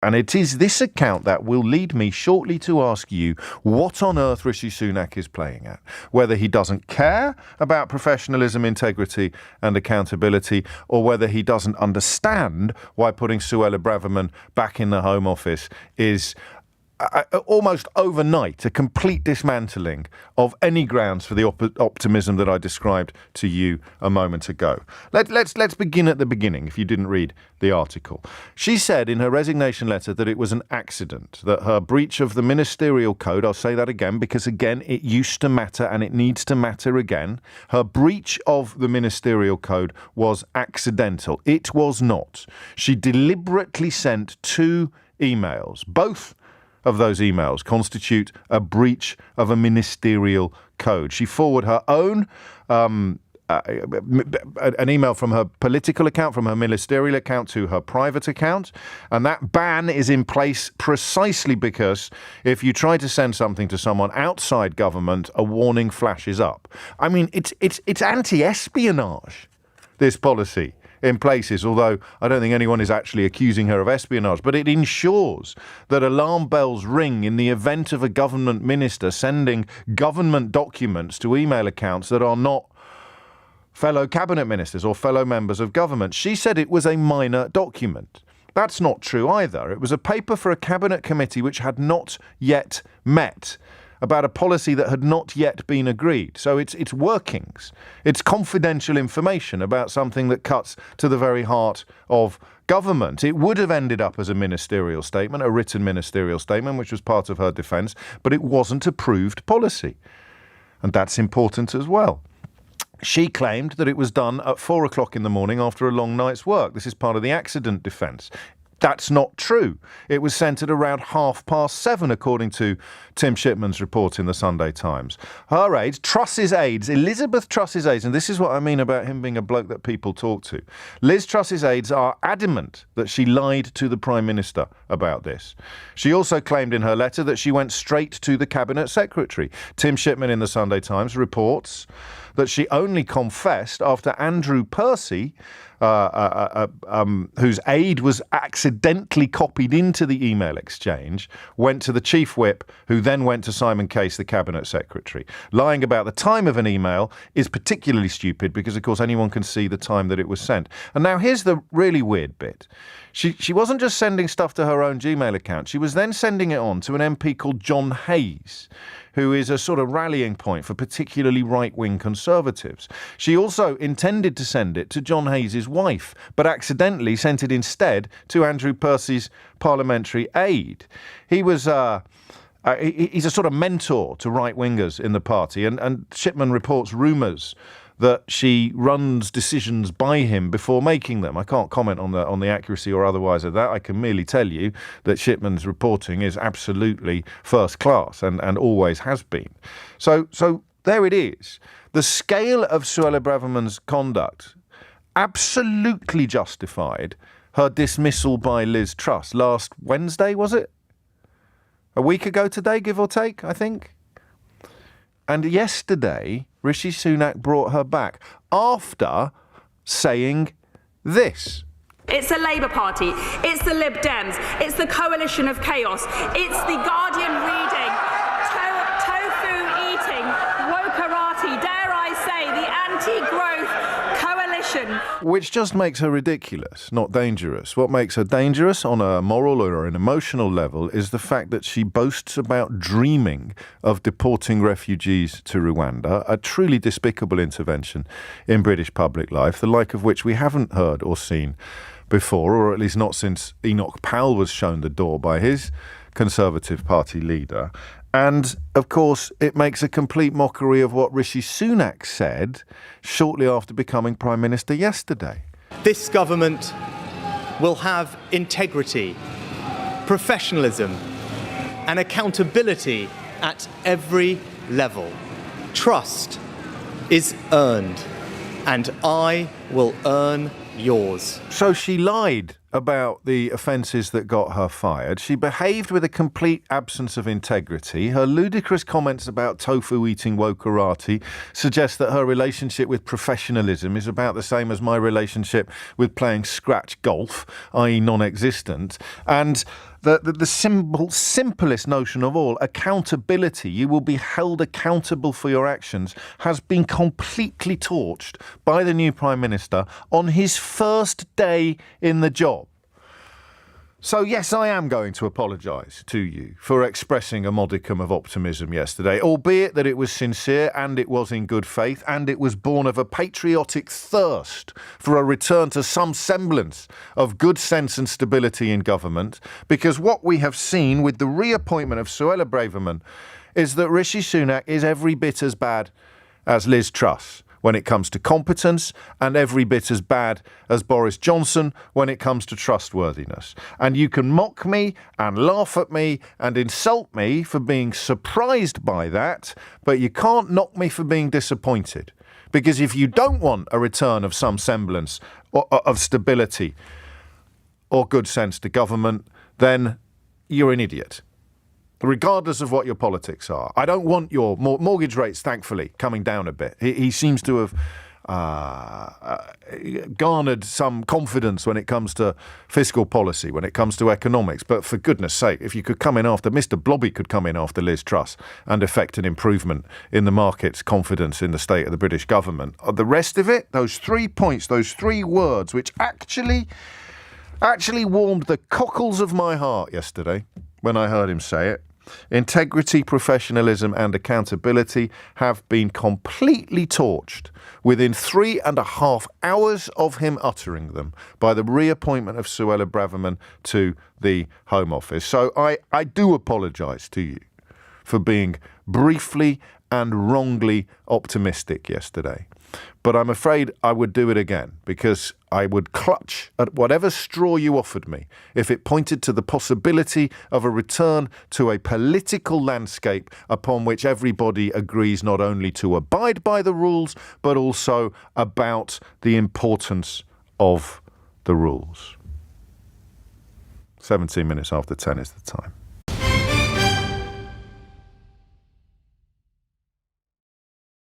And it is this account that will lead me shortly to ask you what on earth Rishi Sunak is playing at. Whether he doesn't care about professionalism, integrity and accountability, or whether he doesn't understand why putting Suella Braverman back in the Home Office is almost overnight a complete dismantling of any grounds for the optimism that I described to you a moment ago. Let's begin at the beginning, if you didn't read the article. She said in her resignation letter that it was an accident, that her breach of the ministerial code, I'll say that again because, again, it used to matter and it needs to matter again. Her breach of the ministerial code was accidental. It was not. She deliberately sent 2 emails. Both of those emails constitute a breach of a ministerial code. She forwarded her own an email from her political account, from her ministerial account to her private account. And that ban is in place precisely because if you try to send something to someone outside government, a warning flashes up. I mean, it's anti-espionage, this policy in places, although I don't think anyone is actually accusing her of espionage, but it ensures that alarm bells ring in the event of a government minister sending government documents to email accounts that are not fellow cabinet ministers or fellow members of government. She said it was a minor document. That's not true either. It was a paper for a cabinet committee which had not yet met, about a policy that had not yet been agreed. So it's workings. It's confidential information about something that cuts to the very heart of government. It would have ended up as a ministerial statement, a written ministerial statement, which was part of her defence, but it wasn't approved policy. And that's important as well. She claimed that it was done at 4 o'clock in the morning after a long night's work. This is part of the accident defence. That's not true. It was sent at around 7:30, according to Tim Shipman's report in the Sunday Times. Her aides, Truss's aides, Elizabeth Truss's aides, and this is what I mean about him being a bloke that people talk to. Liz Truss's aides are adamant that she lied to the Prime Minister about this. She also claimed in her letter that she went straight to the Cabinet Secretary. Tim Shipman in the Sunday Times reports that she only confessed after Andrew Percy, whose aide was accidentally copied into the email exchange, went to the chief whip, who then went to Simon Case, the cabinet secretary. Lying about the time of an email is particularly stupid because, of course, anyone can see the time that it was sent. And now here's the really weird bit. She wasn't just sending stuff to her own Gmail account. She was then sending it on to an MP called John Hayes, who is a sort of rallying point for particularly right-wing Conservatives. She also intended to send it to John Hayes' wife, but accidentally sent it instead to Andrew Percy's parliamentary aide. He was he's a sort of mentor to right-wingers in the party, and Shipman reports rumours that she runs decisions by him before making them. I can't comment on the accuracy or otherwise of that. I can merely tell you that Shipman's reporting is absolutely first class and always has been. So there it is. The scale of Suella Braverman's conduct absolutely justified her dismissal by Liz Truss last Wednesday, was it? A week ago today, give or take, I think. And yesterday, Rishi Sunak brought her back after saying this. It's the Labour Party, it's the Lib Dems, it's the coalition of chaos, it's the Guardian reading, tofu-eating, wokerati, dare I say, the anti-growth coalition. Which just makes her ridiculous, not dangerous. What makes her dangerous on a moral or an emotional level is the fact that she boasts about dreaming of deporting refugees to Rwanda, a truly despicable intervention in British public life, the like of which we haven't heard or seen before, or at least not since Enoch Powell was shown the door by his Conservative Party leader. And, of course, it makes a complete mockery of what Rishi Sunak said shortly after becoming Prime Minister yesterday. This government will have integrity, professionalism, and accountability at every level. Trust is earned, and I will earn yours. So she lied about the offences that got her fired. She behaved with a complete absence of integrity. Her ludicrous comments about tofu-eating wokerati suggest that her relationship with professionalism is about the same as my relationship with playing scratch golf, i.e. non-existent. And the simplest notion of all, accountability, you will be held accountable for your actions, has been completely torched by the new Prime Minister on his first day in the job. So yes, I am going to apologise to you for expressing a modicum of optimism yesterday, albeit that it was sincere and it was in good faith and it was born of a patriotic thirst for a return to some semblance of good sense and stability in government, because what we have seen with the reappointment of Suella Braverman is that Rishi Sunak is every bit as bad as Liz Truss when it comes to competence, and every bit as bad as Boris Johnson when it comes to trustworthiness. And you can mock me and laugh at me and insult me for being surprised by that, but you can't knock me for being disappointed. Because if you don't want a return of some semblance of stability or good sense to government, then you're an idiot, regardless of what your politics are. I don't want your mortgage rates, thankfully, coming down a bit. He seems to have garnered some confidence when it comes to fiscal policy, when it comes to economics. But for goodness sake, if you could come in after, Mr. Blobby could come in after Liz Truss and effect an improvement in the market's confidence in the state of the British government. The rest of it, those 3 points, those 3 words, which actually warmed the cockles of my heart yesterday when I heard him say it. Integrity, professionalism and accountability have been completely torched within 3.5 hours of him uttering them by the reappointment of Suella Braverman to the Home Office. So I do apologise to you for being briefly and wrongly optimistic yesterday. But I'm afraid I would do it again, because I would clutch at whatever straw you offered me if it pointed to the possibility of a return to a political landscape upon which everybody agrees not only to abide by the rules, but also about the importance of the rules. 17 minutes after 10 is the time.